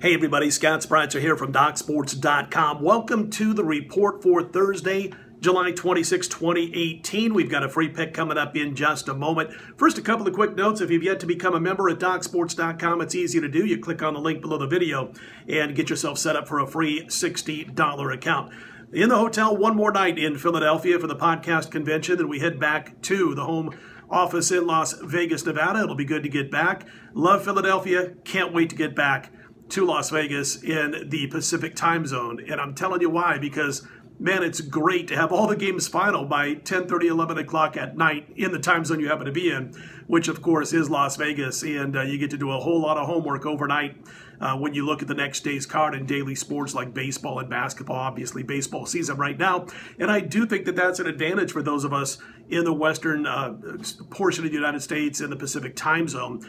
Hey everybody, Scott Spreitzer here from DocSports.com. Welcome to the report for Thursday, July 26, 2018. We've got a free pick coming up in just a moment. First, a couple of quick notes. If you've yet to become a member at DocSports.com, it's easy to do. You click on the link below the video and get yourself set up for a free $60 account. In the hotel one more night in Philadelphia for the podcast convention, then we head back to the home office in Las Vegas, Nevada. It'll be good to get back. Love Philadelphia. Can't wait to get back to Las Vegas in the Pacific time zone. And I'm telling you why, because, man, it's great to have all the games final by 10:30, 11 o'clock at night in the time zone you happen to be in, which, of course, is Las Vegas. And you get to do a whole lot of homework overnight when you look at the next day's card in daily sports like baseball and basketball, obviously baseball season right now. And I do think that that's an advantage for those of us in the western portion of the United States in the Pacific time zone.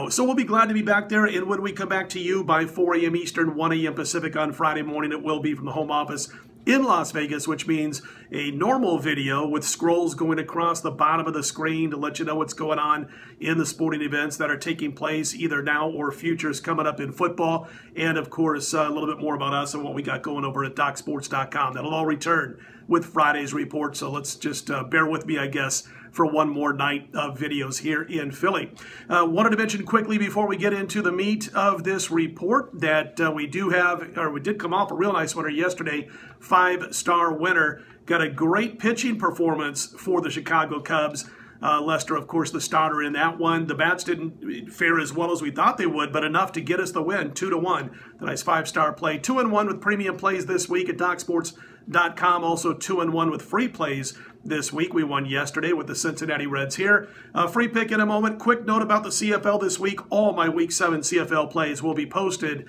So we'll be glad to be back there. And when we come back to you by 4 a.m. Eastern, 1 a.m. Pacific on Friday morning, it will be from the home office in Las Vegas, which means a normal video with scrolls going across the bottom of the screen to let you know what's going on in the sporting events that are taking place either now or futures coming up in football. And, of course, a little bit more about us and what we got going over at DocSports.com. That'll all return with Friday's report. So let's just bear with me, I guess, for one more night of videos here in Philly. Wanted to mention quickly before we get into the meat of this report that we did come off a real nice winner yesterday, 5-star winner. Got a great pitching performance for the Chicago Cubs. Lester, of course, the starter in that one. The bats didn't fare as well as we thought they would, but enough to get us the win, 2-1. The nice 5-star play. 2-1 with premium plays this week at DocSports.com. Also 2-1 with free plays this week. We won yesterday with the Cincinnati Reds here. Free pick in a moment. Quick note about the CFL this week. All my Week 7 CFL plays will be posted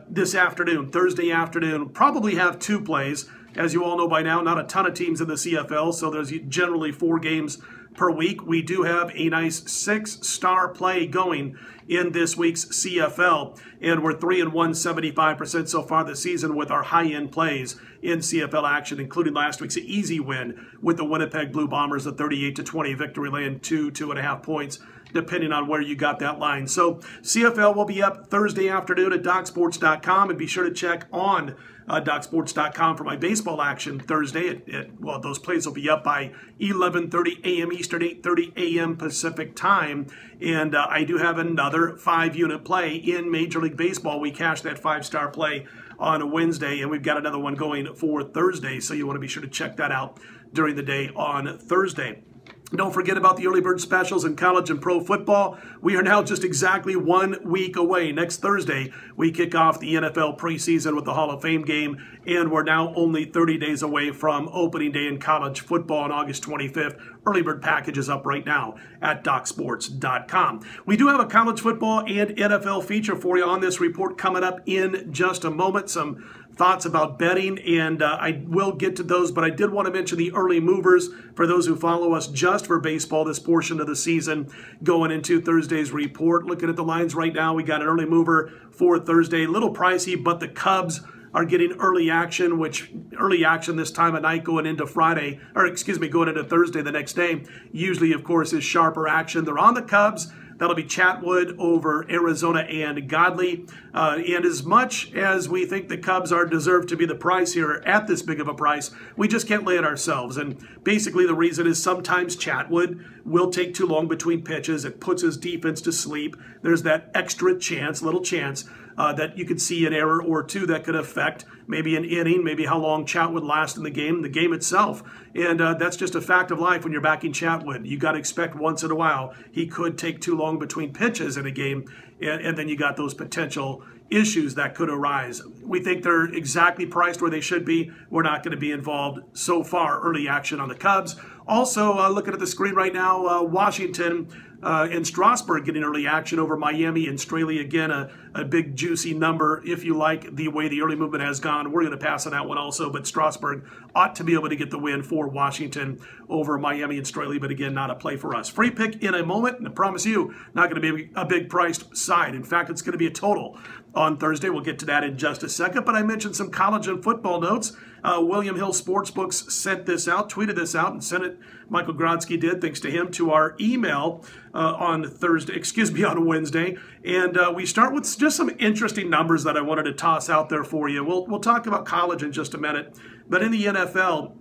this afternoon, Thursday afternoon. Probably have 2 plays. As you all know by now, not a ton of teams in the CFL, so there's generally 4 games per week. We do have a nice 6-star play going in this week's CFL, and we're 3-1, 75% so far this season with our high-end plays in CFL action, including last week's easy win with the Winnipeg Blue Bombers, a 38-20 victory, laying 2.5 points, depending on where you got that line. So CFL will be up Thursday afternoon at DocSports.com, and be sure to check on DocSports.com for my baseball action Thursday. Those plays will be up by 11:30 a.m. Eastern, 8:30 a.m. Pacific time. And I do have another 5-unit play in Major League Baseball. We cashed that 5-star play on a Wednesday, and we've got another one going for Thursday. So you want to be sure to check that out during the day on Thursday. Don't forget about the early bird specials in college and pro football. We are now just exactly 1 week away. Next Thursday, we kick off the NFL preseason with the Hall of Fame game, and we're now only 30 days away from opening day in college football on August 25th. Early bird package is up right now at DocSports.com. We do have a college football and NFL feature for you on this report coming up in just a moment. Some thoughts about betting, and I will get to those, but I did want to mention the early movers for those who follow us just for baseball this portion of the season going into Thursday's report. Looking at the lines right now, we got an early mover for Thursday. A little pricey, but the Cubs are getting early action, which early action this time of night going into going into Thursday the next day, usually, of course, is sharper action. They're on the Cubs. That'll be Chatwood over Arizona and Godley. And as much as we think the Cubs are deserved to be the price here at this big of a price, we just can't lay it ourselves. And basically the reason is sometimes Chatwood will take too long between pitches. It puts his defense to sleep. There's that extra little chance that you could see an error or two that could affect maybe an inning, maybe how long Chatwood lasts in the game itself. And that's just a fact of life when you're backing Chatwood. You got to expect once in a while he could take too long between pitches in a game, and then you got those potential issues that could arise. We think they're exactly priced where they should be. We're not going to be involved so far. Early action on the Cubs. Also, looking at the screen right now, Washington and Strasburg getting early action over Miami and Straley. Again, a big juicy number if you like the way the early movement has gone. We're going to pass on that one also, but Strasburg ought to be able to get the win for Washington over Miami and Straley, but again, not a play for us. Free pick in a moment, and I promise you, not going to be a big priced side. In fact, it's going to be a total on Thursday. We'll get to that in just a second, but I mentioned some college and football notes. William Hill Sportsbooks sent this out, tweeted this out, and sent it. Michael Grodsky did, thanks to him, to our email on Wednesday. And we start with just some interesting numbers that I wanted to toss out there for you. We'll talk about college in just a minute. But in the NFL,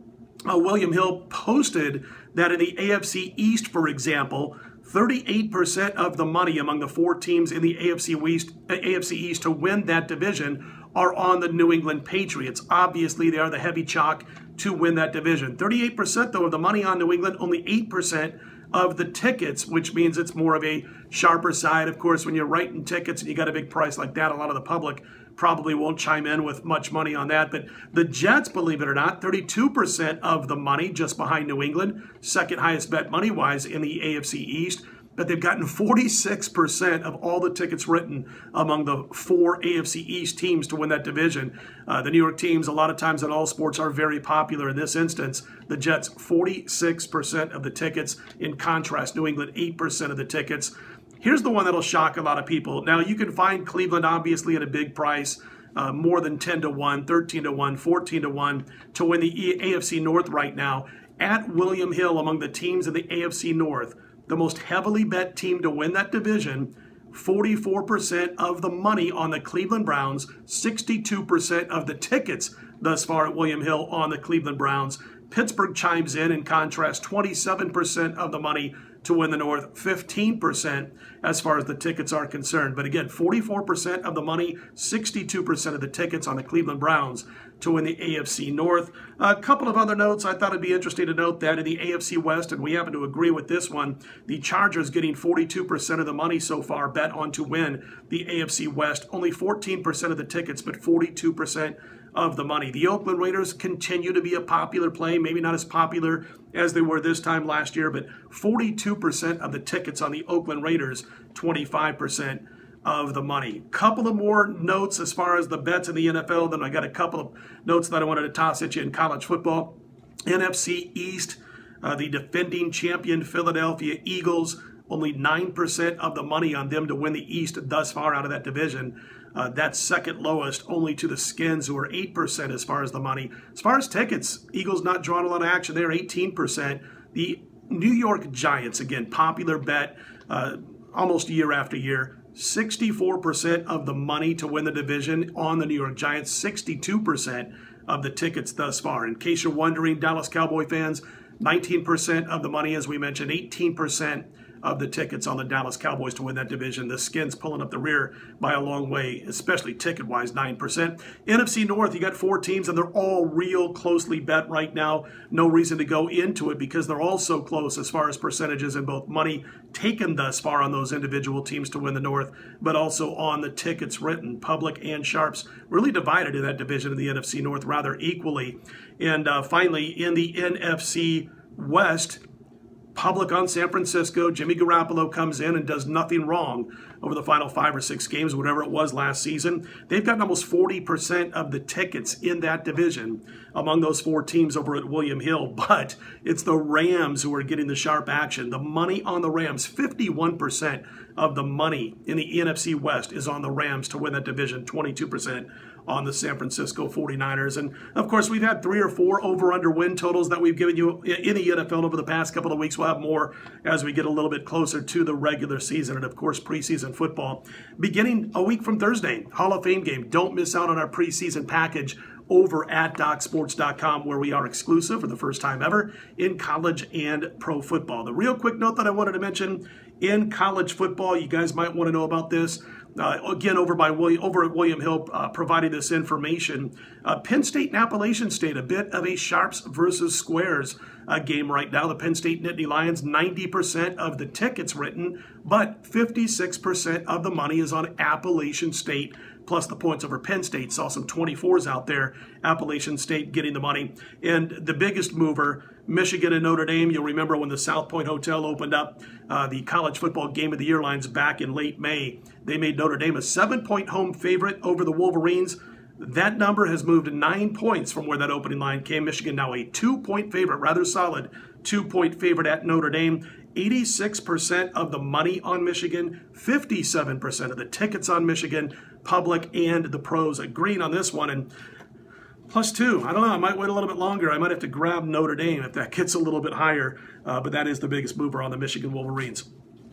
William Hill posted that in the AFC East, for example, 38% of the money among the 4 teams in the AFC East to win that division are on the New England Patriots. Obviously, they are the heavy chalk to win that division. 38%, though, of the money on New England, only 8% of the tickets, which means it's more of a sharper side. Of course, when you're writing tickets and you got a big price like that, a lot of the public probably won't chime in with much money on that. But the Jets, believe it or not, 32% of the money, just behind New England, second highest bet money-wise in the AFC East. But they've gotten 46% of all the tickets written among the 4 AFC East teams to win that division. The New York teams, a lot of times in all sports, are very popular. In this instance, the Jets, 46% of the tickets. In contrast, New England, 8% of the tickets. Here's the one that'll shock a lot of people. Now, you can find Cleveland, obviously, at a big price, more than 10-1, 13-1, 14-1 to win the AFC North right now. At William Hill, among the teams in the AFC North, the most heavily bet team to win that division, 44% of the money on the Cleveland Browns, 62% of the tickets thus far at William Hill on the Cleveland Browns. Pittsburgh chimes in contrast, 27% of the money to win the North, 15% as far as the tickets are concerned. But again, 44% of the money, 62% of the tickets on the Cleveland Browns to win the AFC North. A couple of other notes. I thought it'd be interesting to note that in the AFC West, and we happen to agree with this one, the Chargers getting 42% of the money so far bet on to win the AFC West. Only 14% of the tickets, but 42% of the money. The Oakland Raiders continue to be a popular play, maybe not as popular as they were this time last year, but 42% of the tickets on the Oakland Raiders, 25% of the money. Couple of more notes as far as the bets in the NFL, then I got a couple of notes that I wanted to toss at you in college football. NFC East, the defending champion Philadelphia Eagles, only 9% of the money on them to win the East thus far out of that division. That's second lowest, only to the Skins, who are 8% as far as the money. As far as tickets, Eagles not drawing a lot of action. They're 18%. The New York Giants, again, popular bet almost year after year. 64% of the money to win the division on the New York Giants, 62% of the tickets thus far. In case you're wondering, Dallas Cowboy fans, 19% of the money, as we mentioned, 18% of the tickets on the Dallas Cowboys to win that division. The Skins pulling up the rear by a long way, especially ticket-wise, 9%. NFC North, you got 4 teams, and they're all real closely bet right now. No reason to go into it because they're all so close as far as percentages and both money taken thus far on those individual teams to win the North, but also on the tickets written. Public and sharps really divided in that division of the NFC North rather equally. And finally, in the NFC West, public on San Francisco. Jimmy Garoppolo comes in and does nothing wrong over the final 5 or 6 games, whatever it was last season. They've gotten almost 40% of the tickets in that division among those 4 teams over at William Hill. But it's the Rams who are getting the sharp action. The money on the Rams, 51% of the money in the NFC West is on the Rams to win that division, 22% on the San Francisco 49ers. And, of course, we've had 3 or 4 over-under win totals that we've given you in the NFL over the past couple of weeks. We'll have more as we get a little bit closer to the regular season and, of course, preseason football. Beginning a week from Thursday, Hall of Fame game. Don't miss out on our preseason package over at DocSports.com, where we are exclusive for the first time ever in college and pro football. The real quick note that I wanted to mention in college football, you guys might want to know about this. Again, over at William Hill, providing this information. Penn State and Appalachian State, a bit of a sharps versus squares game right now. The Penn State Nittany Lions, 90% of the tickets written, but 56% of the money is on Appalachian State, plus the points over Penn State. Saw some 24s out there. Appalachian State getting the money. And the biggest mover, Michigan and Notre Dame. You'll remember when the South Point Hotel opened up the college football game of the year lines back in late May. They made Notre Dame a 7-point home favorite over the Wolverines. That number has moved 9 points from where that opening line came. Michigan now a 2-point favorite, rather solid 2-point favorite at Notre Dame. 86% of the money on Michigan, 57% of the tickets on Michigan, public and the pros agreeing on this one. And +2. I don't know. I might wait a little bit longer. I might have to grab Notre Dame if that gets a little bit higher. But that is the biggest mover on the Michigan Wolverines.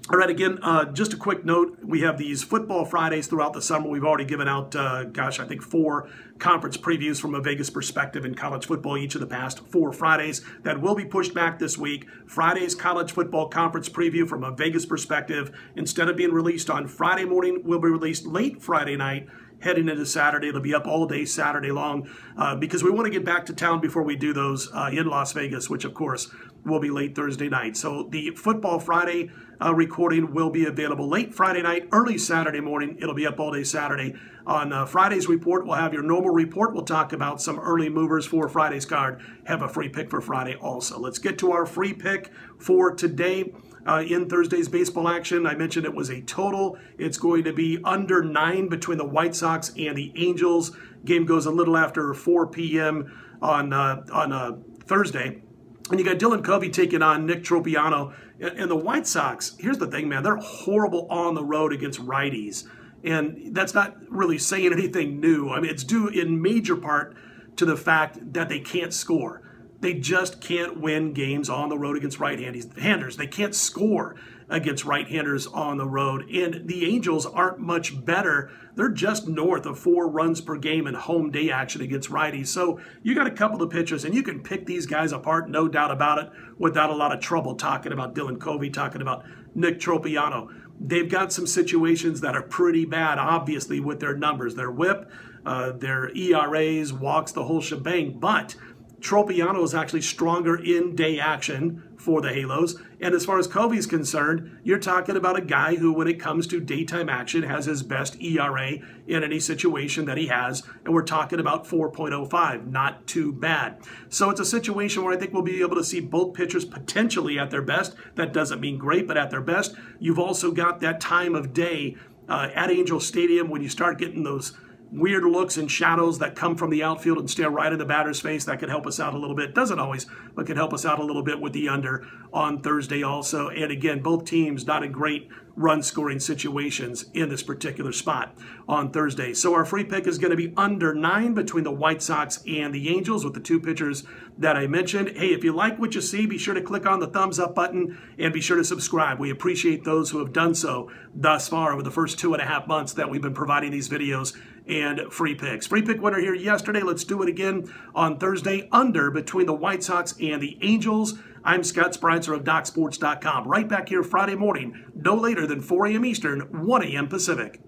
All right, again, just a quick note. We have these Football Fridays throughout the summer. We've already given out, I think 4 conference previews from a Vegas perspective in college football each of the past 4 Fridays. That will be pushed back this week. Friday's college football conference preview from a Vegas perspective, instead of being released on Friday morning, will be released late Friday night. Heading into Saturday. It'll be up all day Saturday long because we want to get back to town before we do those in Las Vegas, which, of course, will be late Thursday night. So the Football Friday recording will be available late Friday night, early Saturday morning. It'll be up all day Saturday. On Friday's report, we'll have your normal report. We'll talk about some early movers for Friday's card. Have a free pick for Friday also. Let's get to our free pick for today. In Thursday's baseball action, I mentioned it was a total. It's going to be under 9 between the White Sox and the Angels. Game goes a little after 4 p.m. on Thursday. And you got Dylan Covey taking on Nick Tropiano. And the White Sox, here's the thing, man, they're horrible on the road against righties. And that's not really saying anything new. I mean, it's due in major part to the fact that they can't score. They just can't win games on the road against right-handers. They can't score against right-handers on the road. And the Angels aren't much better. They're just north of 4 runs per game in home day action against righties. So you got a couple of pitchers, and you can pick these guys apart, no doubt about it, without a lot of trouble talking about Dylan Covey, talking about Nick Tropiano. They've got some situations that are pretty bad, obviously, with their numbers. Their whip, their ERAs, walks, the whole shebang. But Tropiano is actually stronger in day action for the Halos. And as far as Covey's concerned, you're talking about a guy who, when it comes to daytime action, has his best ERA in any situation that he has. And we're talking about 4.05. Not too bad. So it's a situation where I think we'll be able to see both pitchers potentially at their best. That doesn't mean great, but at their best. You've also got that time of day at Angel Stadium when you start getting those weird looks and shadows that come from the outfield and stare right in the batter's face. That could help us out a little bit. Doesn't always, but could help us out a little bit with the under on Thursday also. And again, both teams not in great run-scoring situations in this particular spot on Thursday. So our free pick is going to be under 9 between the White Sox and the Angels with the 2 pitchers that I mentioned. Hey, if you like what you see, be sure to click on the thumbs up button and be sure to subscribe. We appreciate those who have done so thus far over the first 2.5 months that we've been providing these videos and free picks. Free pick winner here yesterday. Let's do it again on Thursday. Under between the White Sox and the Angels. I'm Scott Spreitzer of DocSports.com. Right back here Friday morning, no later than 4 a.m. Eastern, 1 a.m. Pacific.